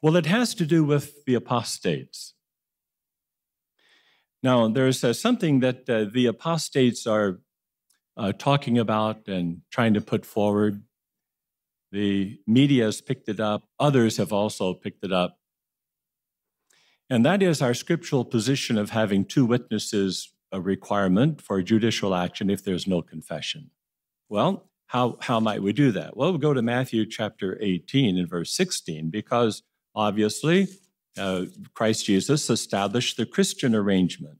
Well, it has to do with the apostates. Now, there's something that the apostates are talking about and trying to put forward. The media has picked it up. Others have also picked it up. And that is our scriptural position of having two witnesses a requirement for judicial action if there's no confession. Well, how might we do that? Well, we'll go to Matthew chapter 18 and verse 16, because obviously Christ Jesus established the Christian arrangement.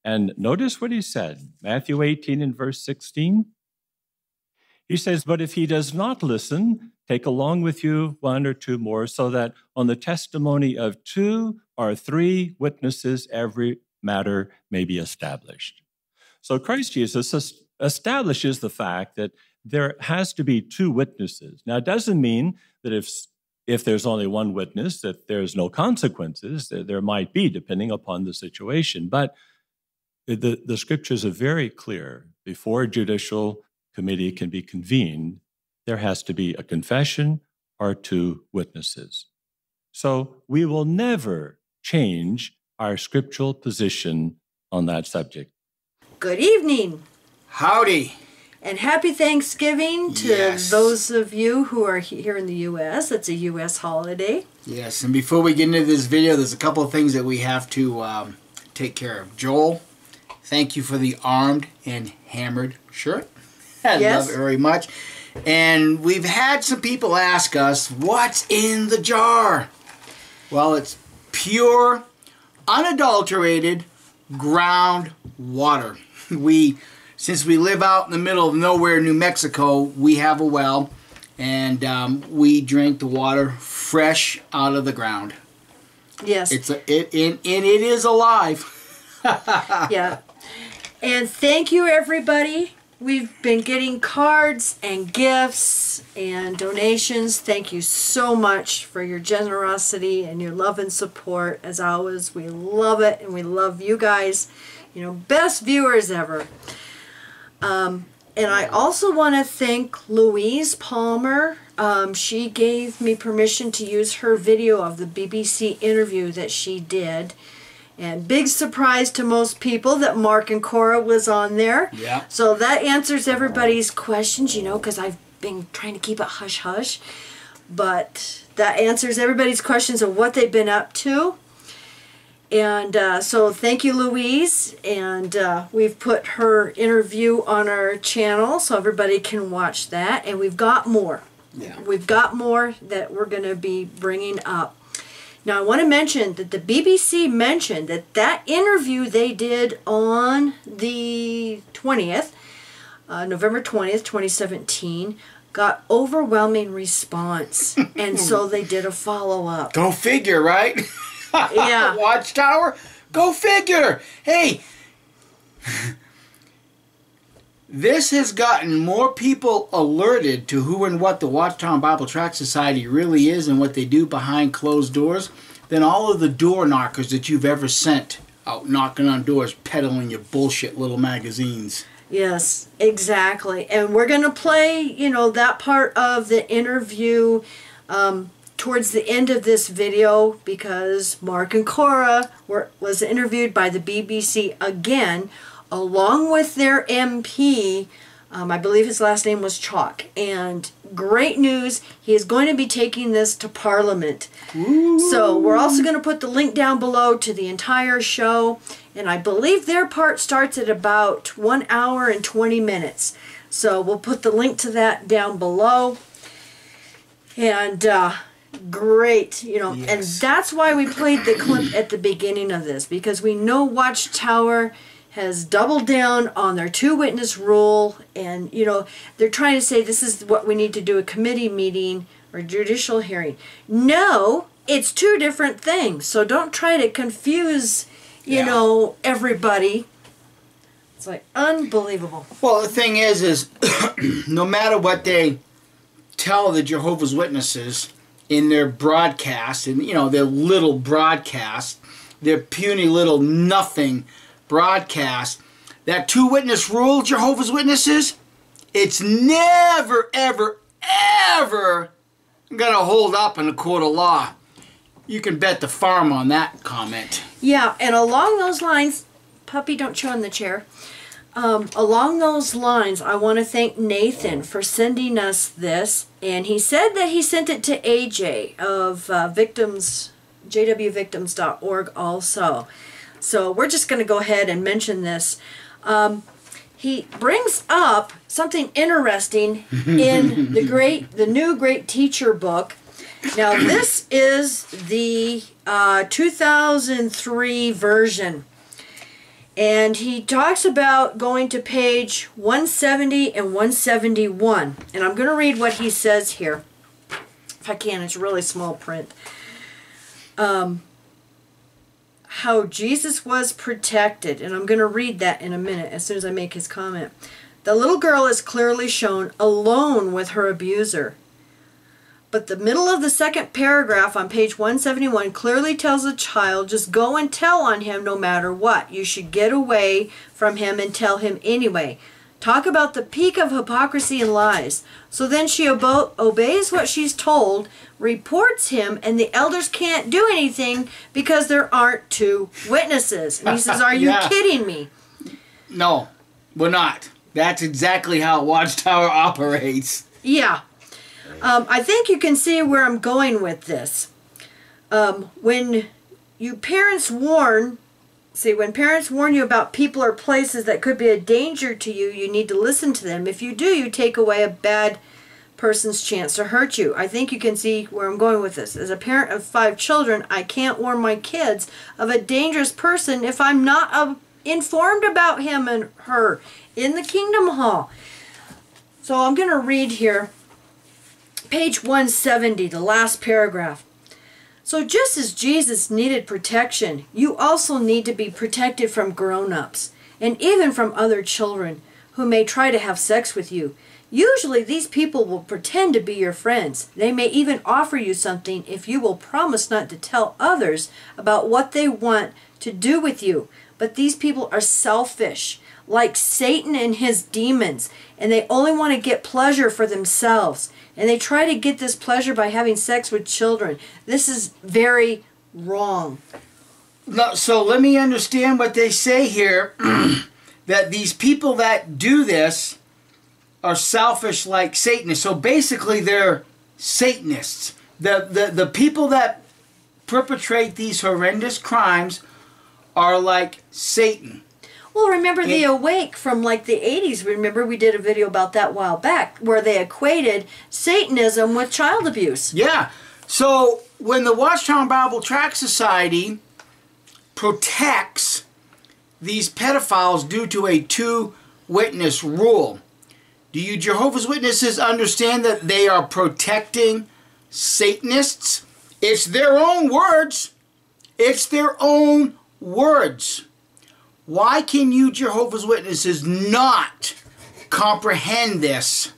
And notice what he said, Matthew 18 and verse 16. He says, but if he does not listen, take along with you one or two more, so that on the testimony of 2 or 3 witnesses, every matter may be established. So Christ Jesus establishes the fact that there has to be 2 witnesses. Now, it doesn't mean that if there's only one witness, that there's no consequences. There might be, depending upon the situation. But the scriptures are very clear. Before a judicial committee can be convened, there has to be a confession or 2 witnesses. So we will never change our scriptural position on that subject. Good evening. Howdy. And happy Thanksgiving to those of you who are here in the U.S. It's a U.S. holiday. Yes, and before we get into this video, there's a couple of things that we have to take care of. Joel, thank you for the armed and hammered shirt. I love it very much. And we've had some people ask us, what's in the jar? Well, it's pure, unadulterated, ground water. Since we live out in the middle of nowhere, New Mexico, we have a well, and we drink the water fresh out of the ground. Yes. And it is alive. Yeah. And thank you, everybody. We've been getting cards and gifts and donations. Thank you so much for your generosity and your love and support. As always, we love it, and we love you guys. You know, best viewers ever. And I also want to thank Louise Palmer. She gave me permission to use her video of the BBC interview that she did. And big surprise to most people that Marc and Cora was on there. Yeah. So that answers everybody's questions, you know, because I've been trying to keep it hush-hush. But that answers everybody's questions of what they've been up to. And so thank you, Louise. And we've put her interview on our channel so everybody can watch that. And we've got more. Yeah. We've got more that we're going to be bringing up. Now, I want to mention that the BBC mentioned that that interview they did on the 20th, November 20th, 2017, got overwhelming response. And so they did a follow-up. Go figure, right? Yeah. Watchtower? Go figure! Hey! This has gotten more people alerted to who and what the Watchtower Bible Tract Society really is and what they do behind closed doors than all of the door knockers that you've ever sent out knocking on doors, peddling your bullshit little magazines. Yes, exactly. And we're going to play, you know, that part of the interview towards the end of this video because Marc and Cora was interviewed by the BBC again, along with their MP. I believe his last name was Chalk. And great news, he is going to be taking this to Parliament. Ooh. So we're also going to put the link down below to the entire show. And I believe their part starts at about 1 hour and 20 minutes. So we'll put the link to that down below. And great, you know, and that's why we played the clip at the beginning of this, because we know Watchtower has doubled down on their 2-witness rule, and, you know, they're trying to say this is what we need to do, a committee meeting or judicial hearing. No, it's 2 different things, so don't try to confuse, you know, everybody. It's like unbelievable. Well, the thing is no matter what they tell the Jehovah's Witnesses in their broadcast, and, you know, their little broadcast, their puny little nothing broadcast, that 2-witness rule, Jehovah's Witnesses, it's never, ever, ever going to hold up in a court of law. You can bet the farm on that comment. Yeah, and along those lines, puppy, don't chew on the chair. Along those lines, I want to thank Nathan for sending us this. And he said that he sent it to AJ of jwvictims.org also. So we're just going to go ahead and mention this. He brings up something interesting in the new Great Teacher book. Now, this is the 2003 version. And he talks about going to page 170 and 171. And I'm going to read what he says here. If I can, it's really small print. How Jesus was protected. And I'm going to read that in a minute as soon as I make his comment. The little girl is clearly shown alone with her abuser. But the middle of the second paragraph on page 171 clearly tells the child, just go and tell on him no matter what. You should get away from him and tell him anyway. Talk about the peak of hypocrisy and lies. So then she obeys what she's told, reports him, and the elders can't do anything because there aren't two witnesses. And he says, are you kidding me? No, we're not. That's exactly how Watchtower operates. Yeah. I think you can see where I'm going with this. When parents warn you about people or places that could be a danger to you, you need to listen to them. If you do, you take away a bad person's chance to hurt you. I think you can see where I'm going with this. As a parent of 5 children, I can't warn my kids of a dangerous person if I'm not informed about him and her in the Kingdom Hall. So I'm going to read here. Page 170, the last paragraph. So just as Jesus needed protection, you also need to be protected from grown-ups and even from other children who may try to have sex with you. Usually these people will pretend to be your friends. They may even offer you something if you will promise not to tell others about what they want to do with you. But these people are selfish, like Satan and his demons, and they only want to get pleasure for themselves. And they try to get this pleasure by having sex with children. This is very wrong. No, so let me understand what they say here. That these people that do this are selfish like Satanists. So basically they're Satanists. The people that perpetrate these horrendous crimes are like Satan. Well, remember the Awake from like the 80s. Remember we did a video about that a while back where they equated Satanism with child abuse. Yeah. So when the Watchtower Bible Tract Society protects these pedophiles due to a 2-witness rule, do you Jehovah's Witnesses understand that they are protecting Satanists? It's their own words. It's their own words. Why can you Jehovah's Witnesses not comprehend this?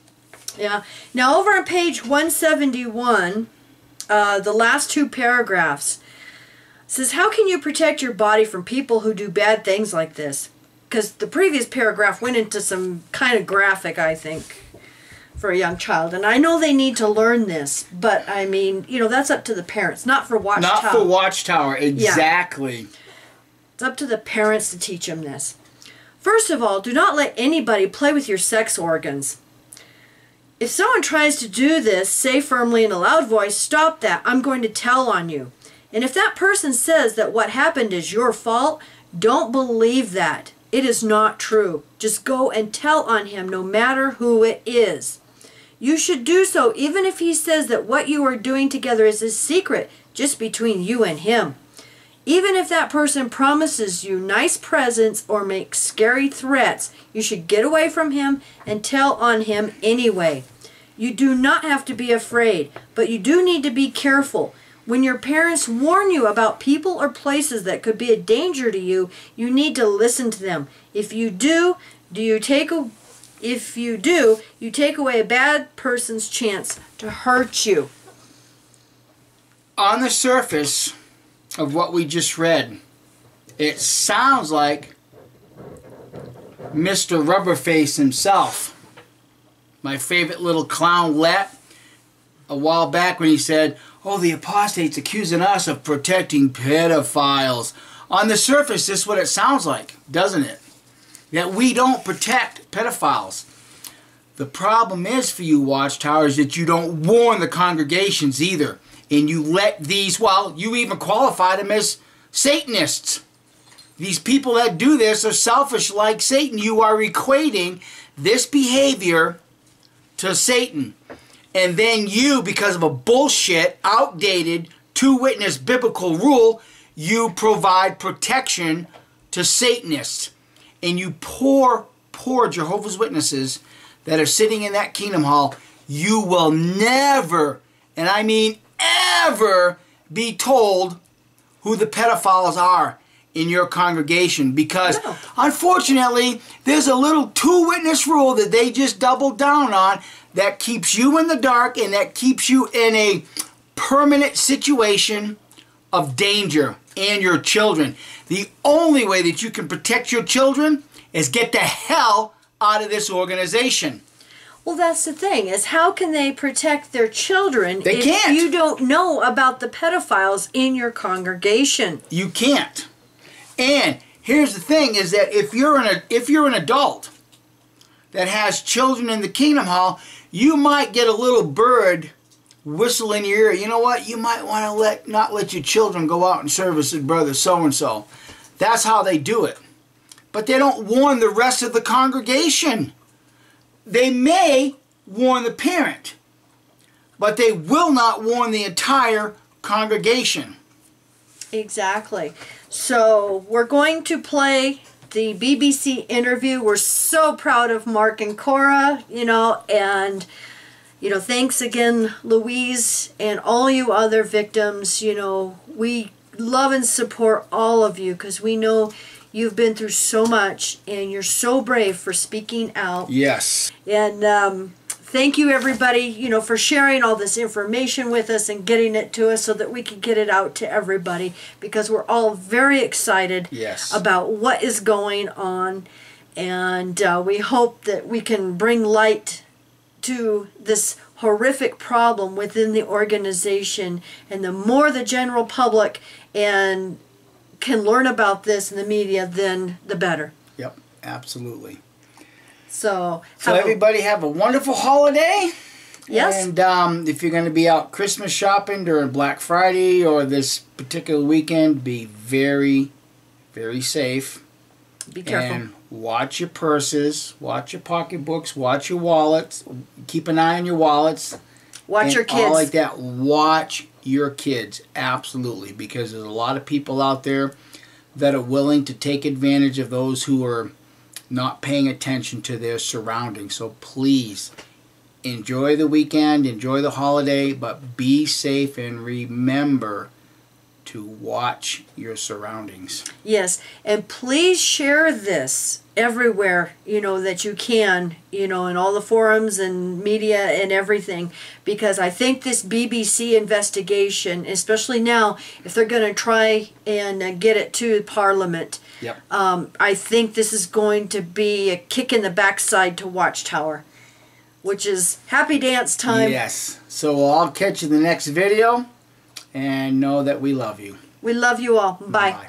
Yeah. Now over on page 171, the last 2 paragraphs says, how can you protect your body from people who do bad things like this? Because the previous paragraph went into some kind of graphic, I think, for a young child. And I know they need to learn this, but I mean, that's up to the parents, not for Watchtower. Not for Watchtower, exactly. Yeah. It's up to the parents to teach them this. First of all, do not let anybody play with your sex organs. If someone tries to do this, say firmly in a loud voice, stop that, I'm going to tell on you. And if that person says that what happened is your fault, don't believe that. It is not true. Just go and tell on him no matter who it is. You should do so even if he says that what you are doing together is a secret just between you and him. Even if that person promises you nice presents or makes scary threats, you should get away from him and tell on him anyway. You do not have to be afraid, but you do need to be careful. When your parents warn you about people or places that could be a danger to you, you need to listen to them. If you do, you take away a bad person's chance to hurt you. On the surface of what we just read, it sounds like Mr. Rubberface himself. My favorite little clownlet a while back when he said, oh, the apostates accusing us of protecting pedophiles. On the surface, this is what it sounds like, doesn't it? That we don't protect pedophiles. The problem is for you, Watchtower, is that you don't warn the congregations either. And you let these, well, you even qualify them as Satanists. These people that do this are selfish like Satan. You are equating this behavior to Satan. And then you, because of a bullshit, outdated, two-witness biblical rule, you provide protection to Satanists. And you poor Jehovah's Witnesses that are sitting in that Kingdom Hall, you will never, and I mean ever, be told who the pedophiles are in your congregation, because unfortunately there's a little two-witness rule that they just doubled down on that keeps you in the dark and that keeps you in a permanent situation of danger and your children. The only way that you can protect your children is get the hell out of this organization. Well, that's the thing, is how can they protect their children if can't. You don't know about the pedophiles in your congregation? You can't. And here's the thing, is that if you're an adult that has children in the Kingdom Hall, you might get a little bird whistle in your ear. You know what? You might want to not let your children go out and service with brother so-and-so. That's how they do it. But they don't warn the rest of the congregation. They may warn the parent, but they will not warn the entire congregation. Exactly. So we're going to play the BBC interview. We're so proud of Marc and Cora, and thanks again, Louise, and all you other victims. We love and support all of you because we know you've been through so much and you're so brave for speaking out. Yes. And thank you, everybody, for sharing all this information with us and getting it to us so that we can get it out to everybody, because we're all very excited about what is going on. And we hope that we can bring light to this horrific problem within the organization. And the more the general public and can learn about this in the media, then the better. Yep, absolutely. So everybody have a wonderful holiday. Yes. And if you're going to be out Christmas shopping during Black Friday or this particular weekend, be very, very safe. Be careful. And watch your purses, watch your pocketbooks, watch your wallets. Keep an eye on your wallets. Watch your kids. All like that. Watch your kids, absolutely, because there's a lot of people out there that are willing to take advantage of those who are not paying attention to their surroundings. So please enjoy the weekend, enjoy the holiday, but be safe and remember to watch your surroundings. Yes, and please share this everywhere, that you can, in all the forums and media and everything, because I think this BBC investigation, especially now, if they're going to try and get it to Parliament, I think this is going to be a kick in the backside to Watchtower, which is happy dance time. Yes, so I'll catch you in the next video, and know that we love you. We love you all. Bye.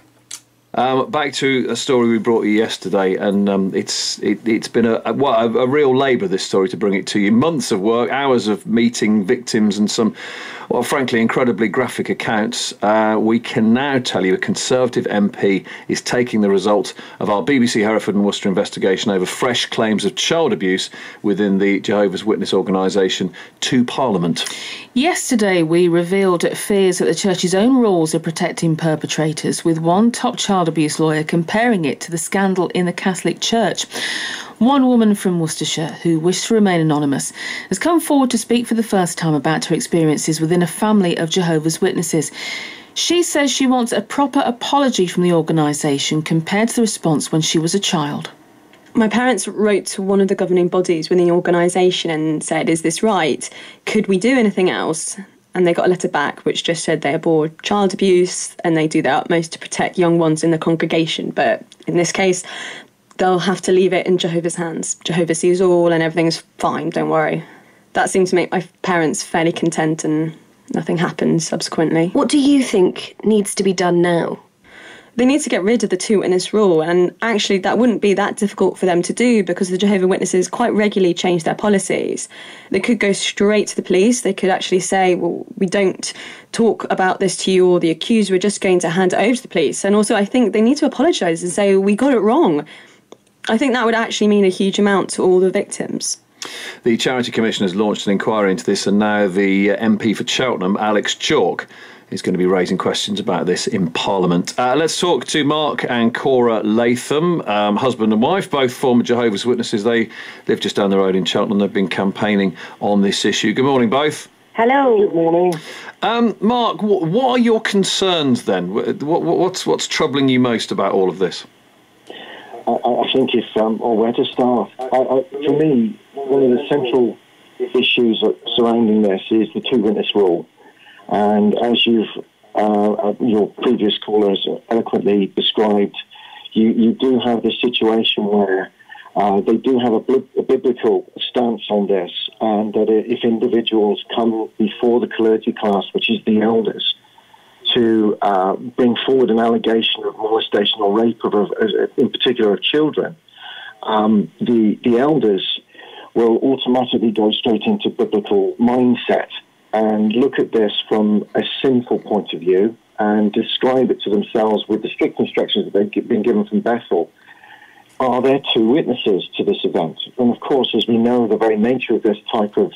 Back to a story we brought you yesterday, and it's been a real labour, this story, to bring it to you. Months of work, hours of meeting victims, and some, well, frankly, incredibly graphic accounts. We can now tell you a Conservative MP is taking the result of our BBC Hereford and Worcester investigation over fresh claims of child abuse within the Jehovah's Witness organisation to Parliament. Yesterday, we revealed fears that the Church's own rules are protecting perpetrators, with one top child abuse lawyer comparing it to the scandal in the Catholic Church. One woman from Worcestershire, who wished to remain anonymous, has come forward to speak for the first time about her experiences within a family of Jehovah's Witnesses. She says she wants a proper apology from the organisation compared to the response when she was a child. My parents wrote to one of the governing bodies within the organisation and said, "Is this right? Could we do anything else?" And they got a letter back which just said they abhor child abuse and they do their utmost to protect young ones in the congregation. But in this case, they'll have to leave it in Jehovah's hands. Jehovah sees all and everything's fine, don't worry. That seemed to make my parents fairly content, and nothing happened subsequently. What do you think needs to be done now? They need to get rid of the two-witness rule, and actually that wouldn't be that difficult for them to do because the Jehovah's Witnesses quite regularly change their policies. They could go straight to the police. They could actually say, well, we don't talk about this to you or the accused, we're just going to hand it over to the police. And also I think they need to apologise and say, we got it wrong. I think that would actually mean a huge amount to all the victims. The Charity Commission has launched an inquiry into this, and now the MP for Cheltenham, Alex Chalk, is going to be raising questions about this in Parliament. Let's talk to Marc and Cora Latham, husband and wife, both former Jehovah's Witnesses. They live just down the road in Cheltenham. They've been campaigning on this issue. Good morning, both. Hello. Good morning. Marc, what are your concerns then? What's troubling you most about all of this? I think if, or where to start. For me, one of the central issues surrounding this is the two-witness rule. And as your previous callers eloquently described, you do have this situation where they do have a biblical stance on this, and that if individuals come before the clergy class, which is the elders, to bring forward an allegation of molestation or rape in particular of children, the elders will automatically go straight into biblical mindset and look at this from a sinful point of view and describe it to themselves with the strict instructions that they've been given from Bethel. Are there two witnesses to this event? And of course, as we know, the very nature of this type of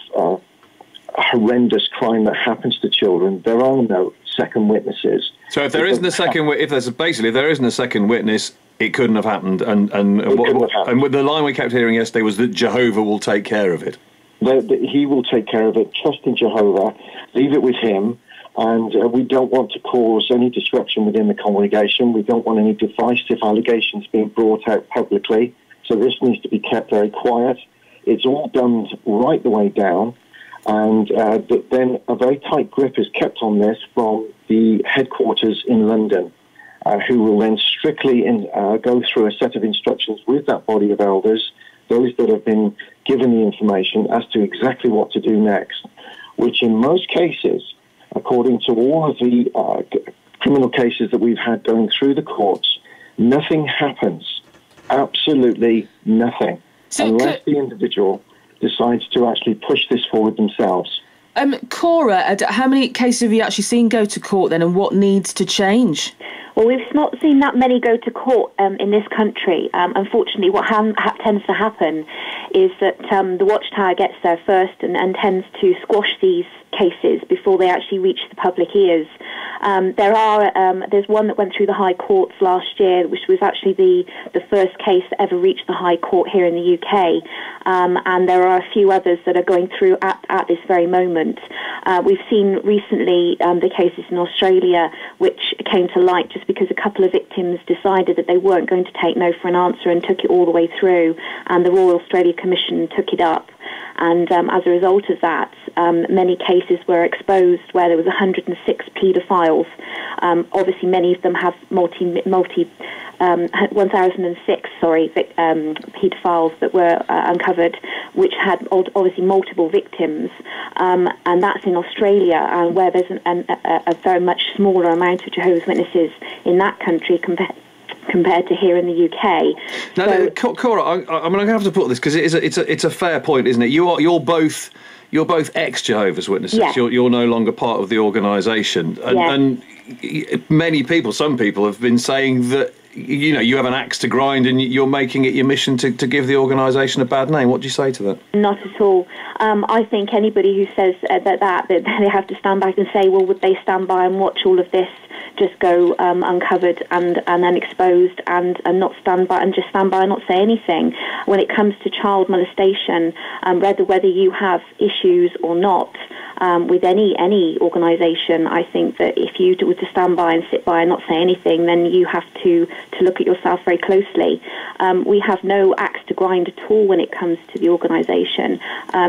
horrendous crime that happens to children, there are no second witnesses. So if there isn't a second, if there isn't a second witness, it couldn't have happened. And with the line we kept hearing yesterday was that Jehovah will take care of it. He will take care of it. Trust in Jehovah. Leave it with him. And we don't want to cause any disruption within the congregation. We don't want any divisive allegations being brought out publicly. So this needs to be kept very quiet. It's all done right the way down. And then a very tight grip is kept on this from the headquarters in London, who will then strictly go through a set of instructions with that body of elders, those that have been given the information as to exactly what to do next, which in most cases, according to all of the criminal cases that we've had going through the courts, nothing happens, absolutely nothing, unless the individual decides to actually push this forward themselves. Cora, how many cases have you actually seen go to court then, and what needs to change? Well, we've not seen that many go to court in this country. Unfortunately, what tends to happen is that the Watchtower gets there first and tends to squash these cases before they actually reach the public ears. There's one that went through the High Courts last year, which was actually the first case that ever reached the High Court here in the UK. And there are a few others that are going through at this very moment. We've seen recently the cases in Australia, which came to light just because a couple of victims decided that they weren't going to take no for an answer and took it all the way through, and the Royal Australia Commission took it up. And as a result of that, many cases were exposed where there was 106 paedophiles. Obviously, many of them have 1,006, paedophiles that were uncovered, which had obviously multiple victims. And that's in Australia, where there's a very much smaller amount of Jehovah's Witnesses in that country compared to here in the UK. Now, Cora, I'm going to have to put this because it's a fair point, isn't it? You're both ex-Jehovah's Witnesses. Yeah. You're no longer part of the organisation, and many people, some people, have been saying that you have an axe to grind and you're making it your mission to give the organisation a bad name. What do you say to that? Not at all. I think anybody who says that they have to stand back and say, well, would they stand by and watch all of this just go uncovered and then exposed and not stand by and just stand by and not say anything? When it comes to child molestation, whether you have issues or not, with any organisation, I think that if you were to stand by and sit by and not say anything, then you have to look at yourself very closely. We have no axe to grind at all when it comes to the organisation.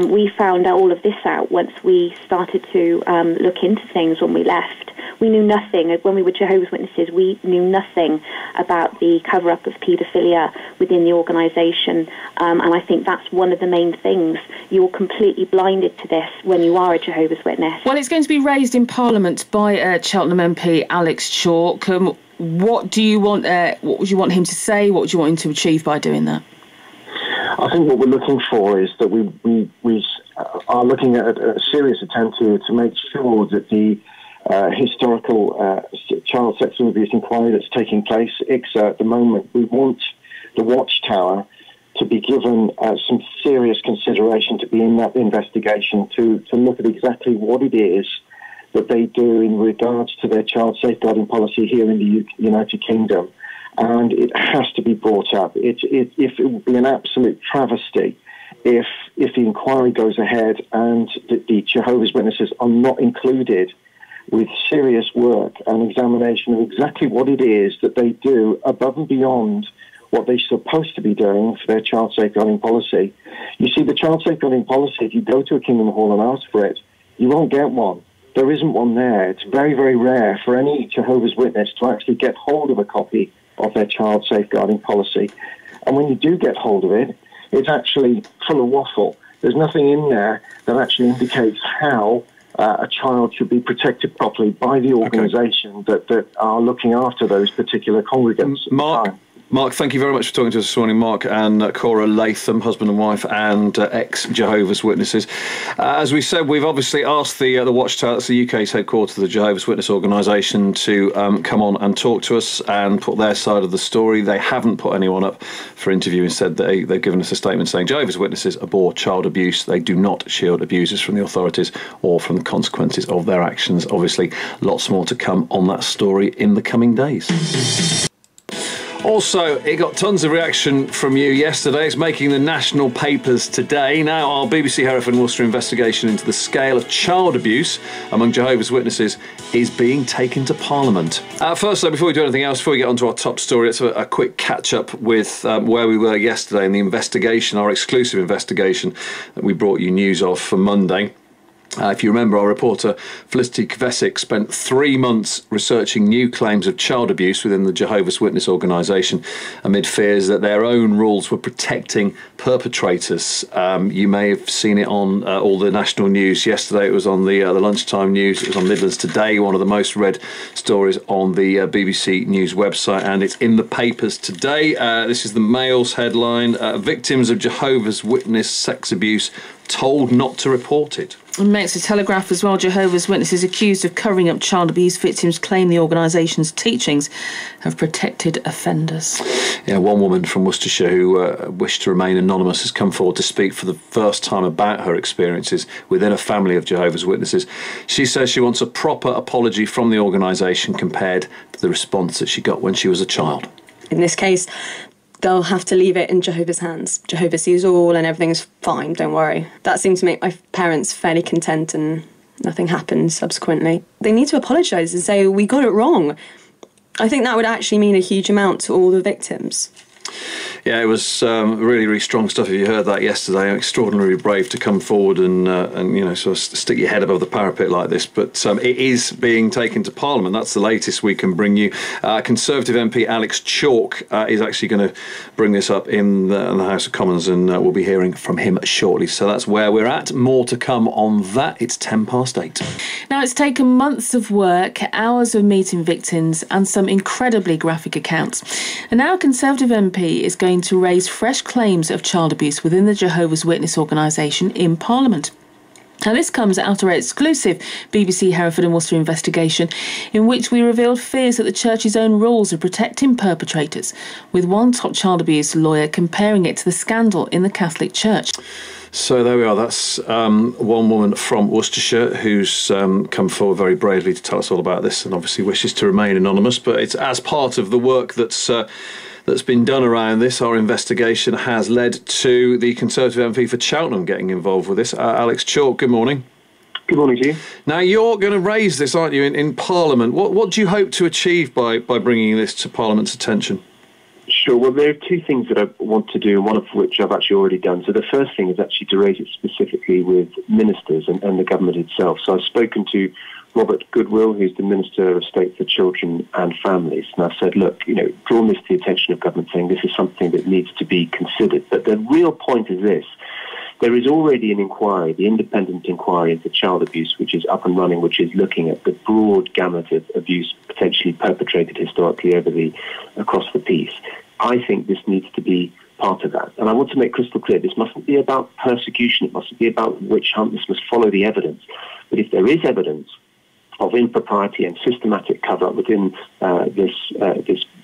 We found all of this out once we started to look into things when we left. We knew nothing. When we were Jehovah's Witnesses, we knew nothing about the cover-up of paedophilia within the organisation. And I think that's one of the main things. You're completely blinded to this when you are a Jehovah's Witness. Well, it's going to be raised in Parliament by Cheltenham MP Alex Chalk. What do you want? What would you want him to say? What would you want him to achieve by doing that? I think what we're looking for is that we are looking at a serious attempt here to make sure that the historical child sexual abuse inquiry that's taking place, ICSA, at the moment, we want the Watchtower to be given some serious consideration to be in that investigation, to look at exactly what it is that they do in regards to their child safeguarding policy here in the United Kingdom. And it has to be brought up. It would be an absolute travesty if the inquiry goes ahead and the Jehovah's Witnesses are not included with serious work and examination of exactly what it is that they do above and beyond what they're supposed to be doing for their child safeguarding policy. You see, the child safeguarding policy, if you go to a Kingdom Hall and ask for it, you won't get one. There isn't one there. It's very, very rare for any Jehovah's Witness to actually get hold of a copy of their child safeguarding policy. And when you do get hold of it, it's actually full of waffle. There's nothing in there that actually indicates how a child should be protected properly by the organisation that are looking after those particular congregants. Mark, thank you very much for talking to us this morning. Mark and Cora Latham, husband and wife, and ex-Jehovah's Witnesses. As we said, we've obviously asked the Watchtower, that's the UK's headquarters of the Jehovah's Witness organisation, to come on and talk to us and put their side of the story. They haven't put anyone up for interview. Instead, they've given us a statement saying Jehovah's Witnesses abhor child abuse. They do not shield abusers from the authorities or from the consequences of their actions. Obviously, lots more to come on that story in the coming days. Also, it got tons of reaction from you yesterday. It's making the national papers today. Now, our BBC Hereford and Worcester investigation into the scale of child abuse among Jehovah's Witnesses is being taken to Parliament. First, though, before we do anything else, before we get on to our top story, let's have a quick catch-up with where we were yesterday in the investigation, our exclusive investigation that we brought you news of for Monday. If you remember, our reporter Felicity Kvesic spent 3 months researching new claims of child abuse within the Jehovah's Witness organisation amid fears that their own rules were protecting perpetrators. You may have seen it on all the national news. Yesterday it was on the lunchtime news. It was on Midlands Today, one of the most read stories on the BBC News website, and it's in the papers today. This is the Mail's headline, Victims of Jehovah's Witness sex abuse told not to report it. And makes the Telegraph as well. Jehovah's Witnesses accused of covering up child abuse victims claim the organisation's teachings have protected offenders. Yeah, one woman from Worcestershire who wished to remain anonymous has come forward to speak for the first time about her experiences within a family of Jehovah's Witnesses. She says she wants a proper apology from the organisation compared to the response that she got when she was a child. In this case, they'll have to leave it in Jehovah's hands. Jehovah sees all and everything's fine, don't worry. That seemed to make my parents fairly content and nothing happened subsequently. They need to apologise and say, we got it wrong. I think that would actually mean a huge amount to all the victims. Yeah, it was really, really strong stuff. If you heard that yesterday, extraordinarily brave to come forward and you know, sort of stick your head above the parapet like this. But it is being taken to Parliament. That's the latest we can bring you. Conservative MP Alex Chalk is actually going to bring this up in the House of Commons, and we'll be hearing from him shortly. So that's where we're at. More to come on that. It's 8:10. Now, it's taken months of work, hours of meeting victims, and some incredibly graphic accounts. And now a Conservative MP is going to raise fresh claims of child abuse within the Jehovah's Witness organisation in Parliament. Now, this comes out of our exclusive BBC Hereford and Worcester investigation, in which we revealed fears that the church's own rules are protecting perpetrators, with one top child abuse lawyer comparing it to the scandal in the Catholic Church. So there we are. That's one woman from Worcestershire who's come forward very bravely to tell us all about this, and obviously wishes to remain anonymous. But it's as part of the work that's been done around this. Our investigation has led to the Conservative MP for Cheltenham getting involved with this. Alex Chalk, good morning. Good morning to you. Now, you're going to raise this, aren't you, in Parliament? What do you hope to achieve by bringing this to Parliament's attention? Sure. Well, there are two things that I want to do, one of which I've actually already done. So the first thing is actually to raise it specifically with ministers and the government itself. So I've spoken to Robert Goodwill, who's the Minister of State for Children and Families, and I've said, look, drawn this to the attention of government, saying this is something that needs to be considered. But the real point is this. There is already an inquiry, the independent inquiry into child abuse, which is up and running, which is looking at the broad gamut of abuse potentially perpetrated historically across the piece. I think this needs to be part of that. And I want to make crystal clear, this mustn't be about persecution, it mustn't be about witch hunt, this must follow the evidence. But if there is evidence of impropriety and systematic cover-up within this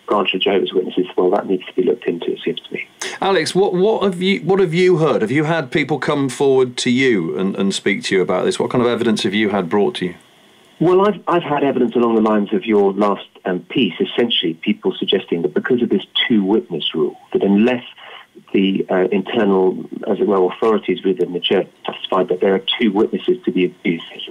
branch of Jehovah's Witnesses, well, that needs to be looked into, it seems to me. Alex, what have you heard? Have you had people come forward to you and speak to you about this? What kind of evidence have you had brought to you? Well, I've had evidence along the lines of your last piece, essentially people suggesting that because of this two-witness rule, that unless the internal, as it were, authorities within the church satisfied that there are two witnesses to the abuse, it's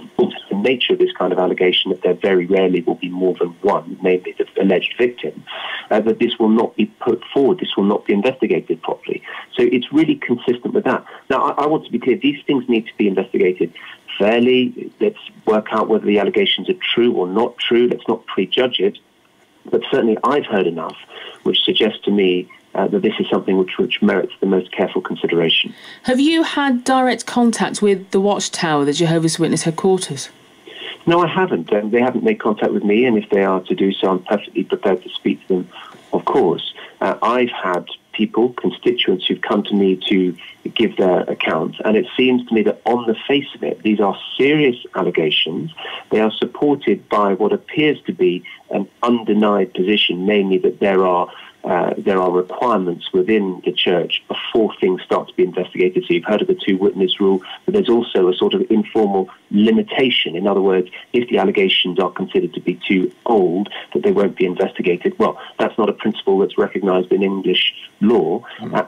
the nature of this kind of allegation that there very rarely will be more than one, namely the alleged victim, that this will not be put forward, this will not be investigated properly. So it's really consistent with that. Now, I want to be clear, these things need to be investigated fairly. Let's work out whether the allegations are true or not true. Let's not prejudge it. But certainly I've heard enough which suggests to me that this is something which merits the most careful consideration. Have you had direct contact with the Watchtower, the Jehovah's Witness headquarters? No, I haven't. They haven't made contact with me, and if they are to do so, I'm perfectly prepared to speak to them, of course. I've had people, constituents, who've come to me to give their accounts, and it seems to me that on the face of it, these are serious allegations. They are supported by what appears to be an undenied position, namely that there are requirements within the church before things start to be investigated. So you've heard of the two-witness rule, but there's also a sort of informal limitation. In other words, if the allegations are considered to be too old, that they won't be investigated. Well, that's not a principle that's recognised in English law.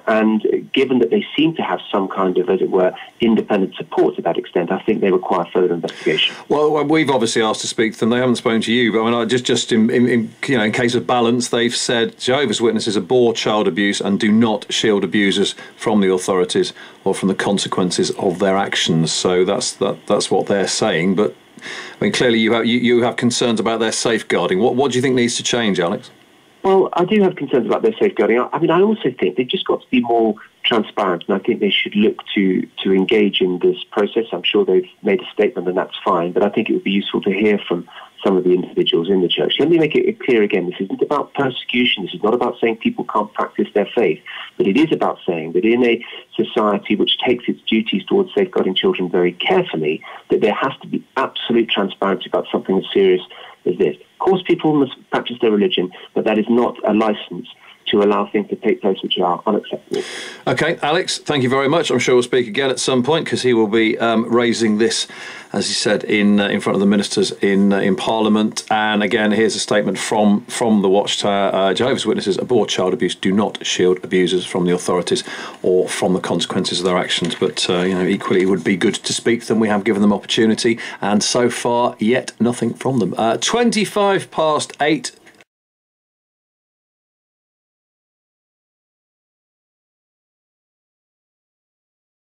And given that they seem to have some kind of, as it were, independent support to that extent, I think they require further investigation. Well, we've obviously asked to speak to them. They haven't spoken to you, but I mean, just in case of balance, they've said Jehovah's Witnesses abhor child abuse and do not shield abusers from the authorities or from the consequences of their actions. So that's what they're saying. But I mean, clearly you have concerns about their safeguarding. What do you think needs to change, Alex? Well, I do have concerns about their safeguarding. I mean, I also think they've just got to be more transparent, and I think they should look to engage in this process. I'm sure they've made a statement, and that's fine, but I think it would be useful to hear from some of the individuals in the church. Let me make it clear again, this isn't about persecution, this is not about saying people can't practice their faith, but it is about saying that in a society which takes its duties towards safeguarding children very carefully, that there has to be absolute transparency about something as serious as this. Of course, people must practice their religion, but that is not a license to allow things to take place which are unacceptable. OK, Alex, thank you very much. I'm sure we'll speak again at some point, because he will be raising this, as he said, in front of the ministers in Parliament. And again, here's a statement from the Watchtower. Jehovah's Witnesses abhor child abuse, do not shield abusers from the authorities or from the consequences of their actions. But equally, it would be good to speak to them. We have given them opportunity, and so far, yet nothing from them. 8:25.